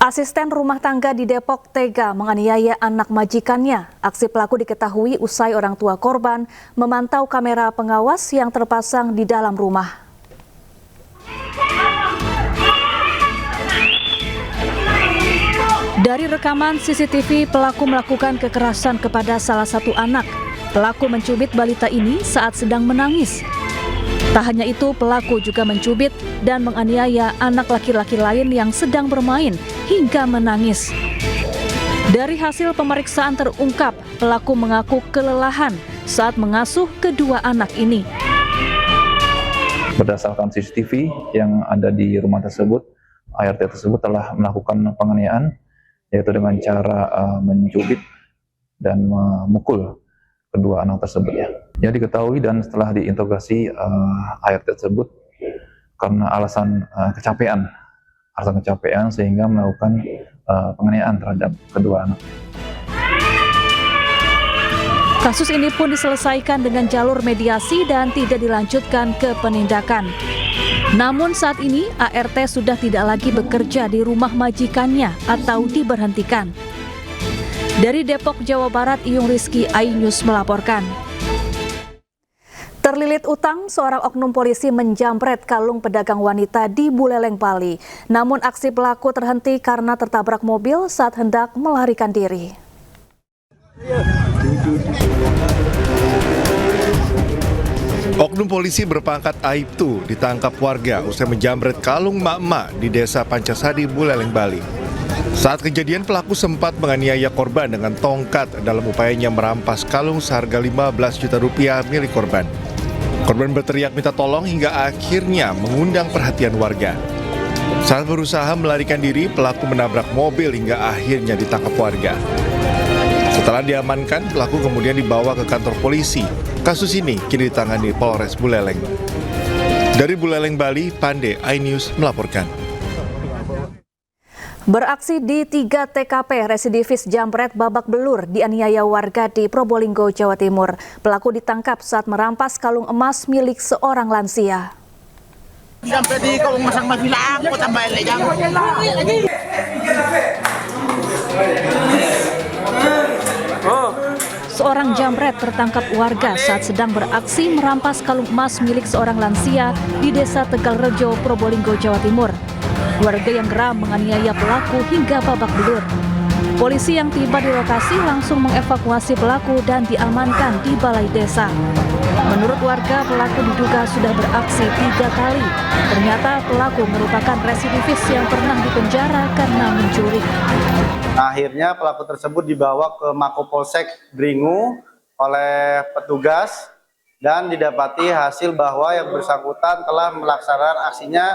Asisten rumah tangga di Depok tega menganiaya anak majikannya. Aksi pelaku diketahui usai orang tua korban memantau kamera pengawas yang terpasang di dalam rumah. Dari rekaman CCTV, pelaku melakukan kekerasan kepada salah satu anak. Pelaku mencubit balita ini saat sedang menangis. Tak hanya itu, pelaku juga mencubit dan menganiaya anak laki-laki lain yang sedang bermain hingga menangis. Dari hasil pemeriksaan terungkap, pelaku mengaku kelelahan saat mengasuh kedua anak ini. Berdasarkan CCTV yang ada di rumah tersebut, ART tersebut telah melakukan penganiayaan, yaitu dengan cara mencubit dan memukul kedua anak tersebut. Ya diketahui dan setelah diinterogasi ART tersebut karena alasan kecapean sehingga melakukan penganiayaan terhadap kedua anak. Kasus ini pun diselesaikan dengan jalur mediasi dan tidak dilanjutkan ke penindakan. Namun saat ini ART sudah tidak lagi bekerja di rumah majikannya atau diberhentikan. Dari Depok, Jawa Barat, Iyung Rizky, iNews melaporkan. Terlilit utang, seorang oknum polisi menjamret kalung pedagang wanita di Buleleng, Bali. Namun aksi pelaku terhenti karena tertabrak mobil saat hendak melarikan diri. Oknum polisi berpangkat Aibtu ditangkap warga usai menjamret kalung mak-mak di desa Pancasadi, Buleleng, Bali. Saat kejadian, pelaku sempat menganiaya korban dengan tongkat dalam upayanya merampas kalung seharga 15 juta rupiah milik korban. Korban berteriak minta tolong hingga akhirnya mengundang perhatian warga. Saat berusaha melarikan diri, pelaku menabrak mobil hingga akhirnya ditangkap warga. Setelah diamankan, pelaku kemudian dibawa ke kantor polisi. Kasus ini kini ditangani Polres Buleleng. Dari Buleleng, Bali, Pande, iNews melaporkan. Beraksi di 3 TKP, residivis jambret babak belur dianiaya warga di Probolinggo, Jawa Timur. Pelaku ditangkap saat merampas kalung emas milik seorang lansia. Sampai di kalung masang bilang, aku tambahin lagi. Seorang jambret tertangkap warga saat sedang beraksi merampas kalung emas milik seorang lansia di Desa Tegalrejo, Probolinggo, Jawa Timur. Warga yang geram menganiaya pelaku hingga babak belur. Polisi yang tiba di lokasi langsung mengevakuasi pelaku dan diamankan di balai desa. Menurut warga, pelaku diduga sudah beraksi 3 kali. Ternyata pelaku merupakan residivis yang pernah dipenjara karena mencuri. Akhirnya pelaku tersebut dibawa ke Makopolsek Dringu oleh petugas dan didapati hasil bahwa yang bersangkutan telah melaksanakan aksinya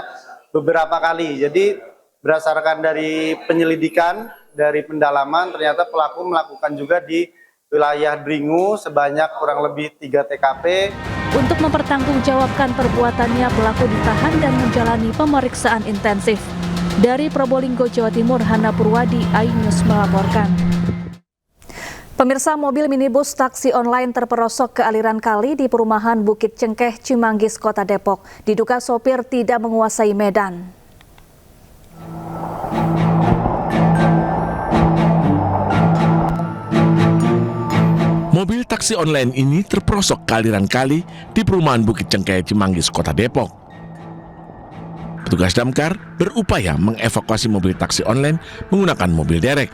beberapa kali. Jadi berdasarkan dari penyelidikan, dari pendalaman, ternyata pelaku melakukan juga di wilayah Dringu sebanyak kurang lebih 3 TKP. Untuk mempertanggungjawabkan perbuatannya, pelaku ditahan dan menjalani pemeriksaan intensif. Dari Probolinggo, Jawa Timur, Hana Purwadi, iNews melaporkan. Pemirsa, mobil minibus taksi online terperosok ke aliran kali di perumahan Bukit Cengkeh, Cimanggis, Kota Depok. Diduga sopir tidak menguasai medan. Mobil taksi online ini terperosok ke aliran kali di perumahan Bukit Cengkeh, Cimanggis, Kota Depok. Petugas damkar berupaya mengevakuasi mobil taksi online menggunakan mobil derek.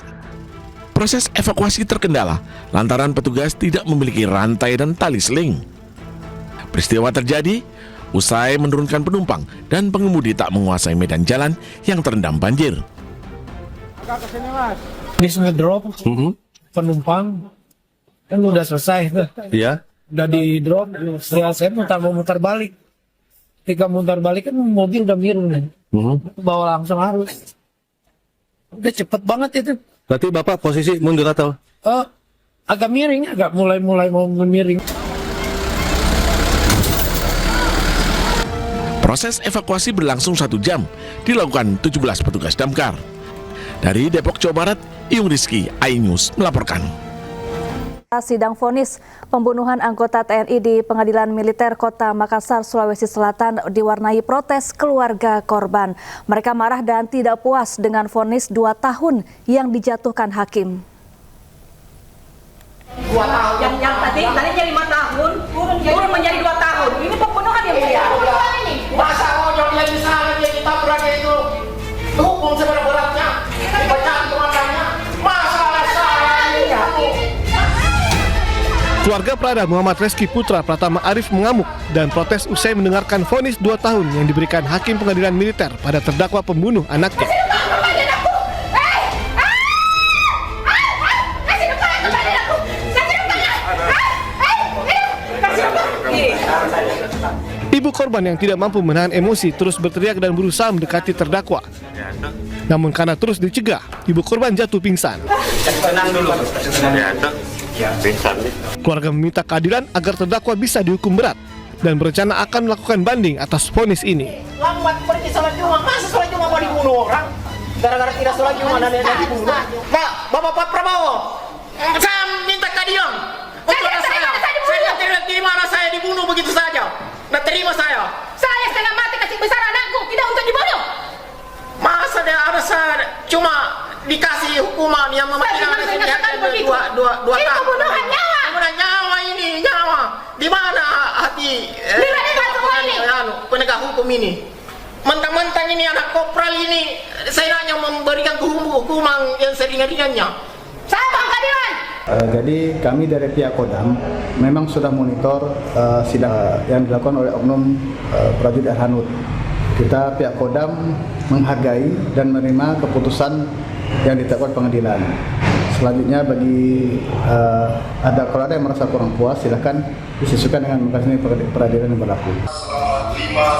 Proses evakuasi terkendala lantaran petugas tidak memiliki rantai dan tali seling. Peristiwa terjadi usai menurunkan penumpang dan pengemudi tak menguasai medan jalan yang terendam banjir. Habis ngedrop penumpang kan udah selesai tuh. Iya. Udah di drop, saya mutar balik. Ketika mutar balik kan mobil udah miring. Bawa langsung arus. Udah cepet banget itu. Berarti Bapak posisi mundur atau? Agak miring, agak mulai mau miring. Proses evakuasi berlangsung 1 jam, dilakukan 17 petugas damkar. Dari Depok, Jawa Barat, Iyung Rizky, iNews melaporkan. Sidang vonis pembunuhan anggota TNI di Pengadilan Militer Kota Makassar, Sulawesi Selatan diwarnai protes keluarga korban. Mereka marah dan tidak puas dengan vonis 2 tahun yang dijatuhkan hakim. 2 tahun yang tadinya 5 tahun turun menjadi 2 tahun. Ini pembunuhan yang mulia. Masa ojol yang di sana dia ditabrak itu hukum seberat-beratnya dipecat komandannya. Masalah salahnya. Keluarga Prada Muhammad Reski Putra Pratama Arif mengamuk dan protes usai mendengarkan vonis 2 tahun yang diberikan Hakim Pengadilan Militer pada terdakwa pembunuh anaknya. Ibu korban yang tidak mampu menahan emosi terus berteriak dan berusaha mendekati terdakwa. Namun karena terus dicegah, ibu korban jatuh pingsan. Tenang dulu. Pingsan. Keluarga meminta keadilan agar terdakwa bisa dihukum berat dan berencana akan melakukan banding atas vonis ini. Lambat pergi sholat Jumat, masa sholat Jumat mau dibunuh orang? Gara-gara tidak sholat Jumat dan dibunuh. Bapak Prabowo, saya minta keadilan untuk anak saya. Saya tidak terima anak saya dibunuh begitu saja. Tidak terima saya. Saya setengah mati kasih besar anakku, tidak untuk dibunuh. Masa dia anak saya cuma dikasih hukuman yang mematikan anak saya 2 tahun. Pembunuhan nyawa. Pembunuhan nyawa ini, nyawa. Di mana hati penegak hukum ini? Mentang-mentang ini anak kopral ini, saya hanya memberikan hukuman yang seringan-ringannya. Saya bang keadilan. Jadi kami dari pihak Kodam memang sudah monitor sidang yang dilakukan oleh oknum prajurit Arhanud. Kita pihak Kodam menghargai dan menerima keputusan yang ditetapkan pengadilan. Selanjutnya bagi kalau ada yang merasa kurang puas, silakan disesuaikan dengan mekanisme peradilan yang berlaku.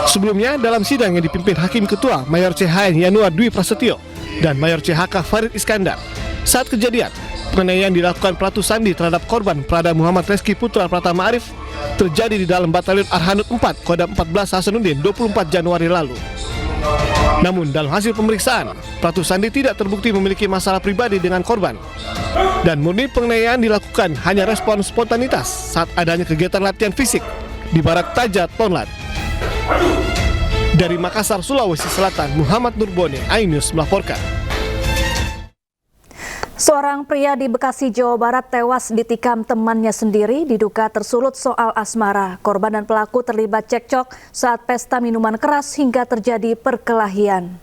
Sebelumnya dalam sidang yang dipimpin Hakim Ketua Mayor CHN Yanuar Dwi Prasetyo dan Mayor CHK Farid Iskandar, saat kejadian penganiayaan dilakukan Pratu Sandi terhadap korban Prada Muhammad Reski Putra Pratama Arif terjadi di dalam Batalion Arhanud 4 Kodam 14 Hasanuddin 24 Januari lalu. Namun dalam hasil pemeriksaan, Pratu Sandi tidak terbukti memiliki masalah pribadi dengan korban. Dan murni penganiayaan dilakukan hanya respon spontanitas saat adanya kegiatan latihan fisik di Barak Taja Tonlat. Dari Makassar, Sulawesi Selatan, Muhammad Nurbone, iNews melaporkan. Seorang pria di Bekasi, Jawa Barat tewas ditikam temannya sendiri diduga tersulut soal asmara. Korban dan pelaku terlibat cekcok saat pesta minuman keras hingga terjadi perkelahian.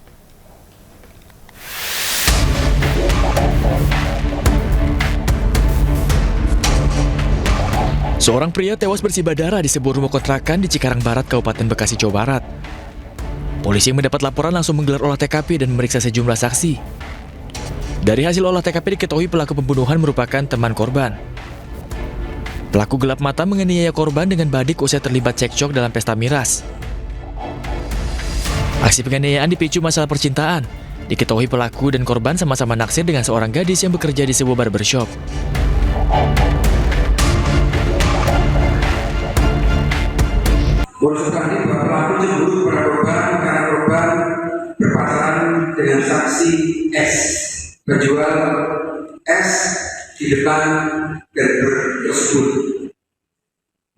Seorang pria tewas bersibah darah di sebuah rumah kontrakan di Cikarang Barat, Kabupaten Bekasi, Jawa Barat. Polisi yang mendapat laporan langsung menggelar olah TKP dan memeriksa sejumlah saksi. Dari hasil olah TKP diketahui pelaku pembunuhan merupakan teman korban. Pelaku gelap mata menganiaya korban dengan badik usai terlibat cekcok dalam pesta miras. Aksi penganiayaan dipicu masalah percintaan. Diketahui pelaku dan korban sama-sama naksir dengan seorang gadis yang bekerja di sebuah barbershop. Berdasarkan ini bahwa pelaku cemburu kepada korban karena korban berpacaran dengan saksi S, penjual S di depan barber tersebut.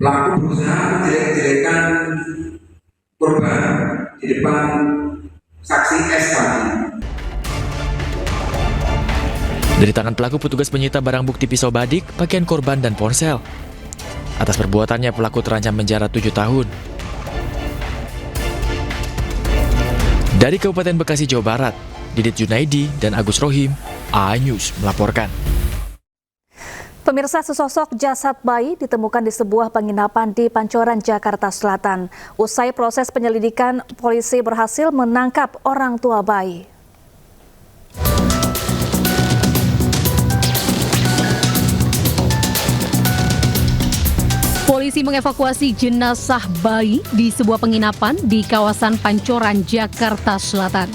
Pelaku berusaha menjelek-jelekan korban di depan saksi S tadi. Dari tangan pelaku, petugas menyita barang bukti pisau badik, pakaian korban, dan ponsel. Atas perbuatannya, pelaku terancam penjara 7 tahun. Dari Kabupaten Bekasi, Jawa Barat, Didit Junaidi dan Agus Rohim, iNews melaporkan. Pemirsa, sesosok jasad bayi ditemukan di sebuah penginapan di Pancoran, Jakarta Selatan. Usai proses penyelidikan, polisi berhasil menangkap orang tua bayi. Polisi mengevakuasi jenazah bayi di sebuah penginapan di kawasan Pancoran, Jakarta Selatan.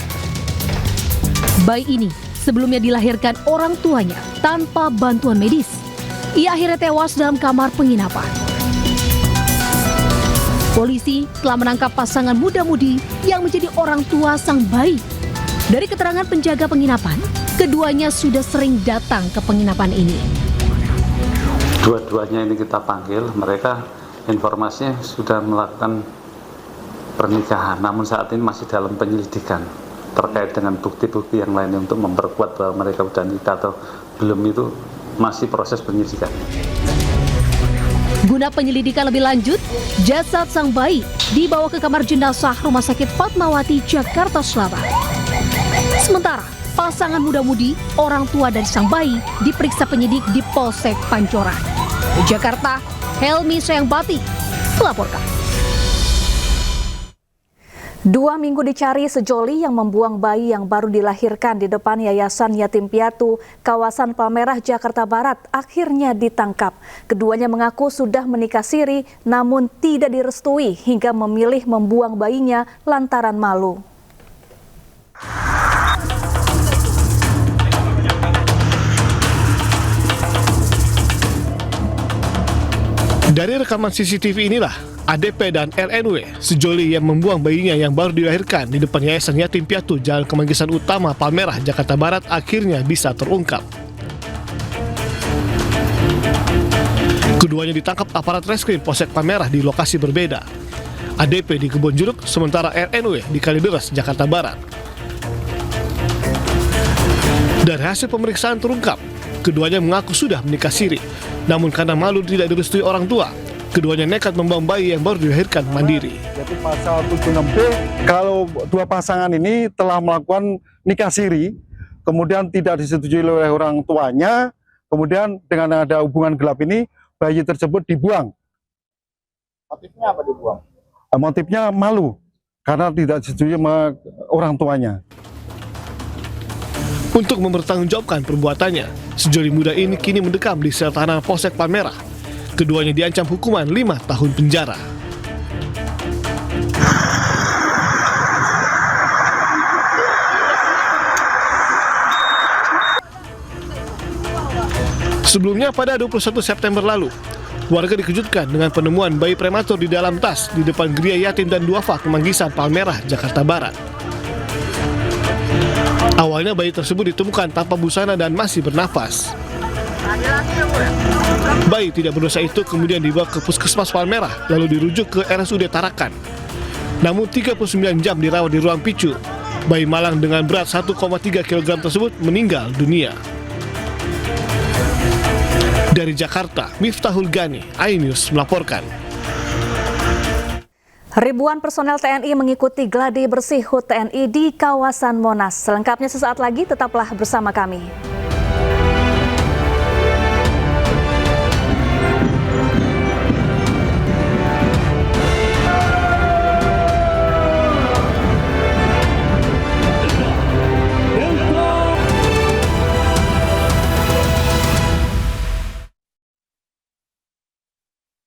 Bayi ini sebelumnya dilahirkan orang tuanya tanpa bantuan medis. Ia akhirnya tewas dalam kamar penginapan. Polisi telah menangkap pasangan muda-mudi yang menjadi orang tua sang bayi. Dari keterangan penjaga penginapan, keduanya sudah sering datang ke penginapan ini. Dua-duanya ini kita panggil, mereka informasinya sudah melakukan pernikahan, namun saat ini masih dalam penyelidikan terkait dengan bukti-bukti yang lainnya untuk memperkuat bahwa mereka sudah nikah atau belum, itu masih proses penyelidikan. Guna penyelidikan lebih lanjut, jasad sang bayi dibawa ke kamar jenazah Rumah Sakit Fatmawati, Jakarta Selatan. Sementara pasangan muda-mudi, orang tua dari sang bayi diperiksa penyidik di Polsek Pancoran. Di Jakarta, Helmi Sayangbati melaporkan. 2 minggu dicari sejoli yang membuang bayi yang baru dilahirkan di depan Yayasan Yatim Piatu, kawasan Palmerah, Jakarta Barat, akhirnya ditangkap. Keduanya mengaku sudah menikah siri, namun tidak direstui hingga memilih membuang bayinya lantaran malu. Dari rekaman CCTV inilah ADP dan RNW, sejoli yang membuang bayinya yang baru dilahirkan di depan Yayasan Yatim Piatu Jalan Kemanggisan Utama, Palmerah, Jakarta Barat akhirnya bisa terungkap. Keduanya ditangkap aparat reskrim Polsek Palmerah di lokasi berbeda. ADP di Kebonjeruk, sementara RNW di Kalideres, Jakarta Barat. Dari hasil pemeriksaan terungkap, keduanya mengaku sudah menikah siri, namun karena malu tidak direstui orang tua, keduanya nekat membuang bayi yang baru dilahirkan mandiri. Jadi pasal 76B, kalau dua pasangan ini telah melakukan nikah siri, kemudian tidak disetujui oleh orang tuanya, kemudian dengan ada hubungan gelap ini, bayi tersebut dibuang. Motifnya apa dibuang? Motifnya malu, karena tidak disetujui sama orang tuanya. Untuk mempertanggungjawabkan perbuatannya, sejoli muda ini kini mendekam di sel tahanan Polsek Palmerah. Keduanya diancam hukuman 5 tahun penjara. Sebelumnya pada 21 September lalu, warga dikejutkan dengan penemuan bayi prematur di dalam tas di depan Geria Yatim dan Duafa Kemanggisan, Palmerah, Jakarta Barat. Awalnya bayi tersebut ditemukan tanpa busana dan masih bernafas. Bayi tidak berdosa itu kemudian dibawa ke Puskesmas Palmerah lalu dirujuk ke RSUD Tarakan. Namun 39 jam dirawat di ruang picu, bayi malang dengan berat 1,3 kg tersebut meninggal dunia. Dari Jakarta, Miftahul Gani, iNews melaporkan. Ribuan personel TNI mengikuti gladi bersih HUT TNI di kawasan Monas. Selengkapnya sesaat lagi, tetaplah bersama kami.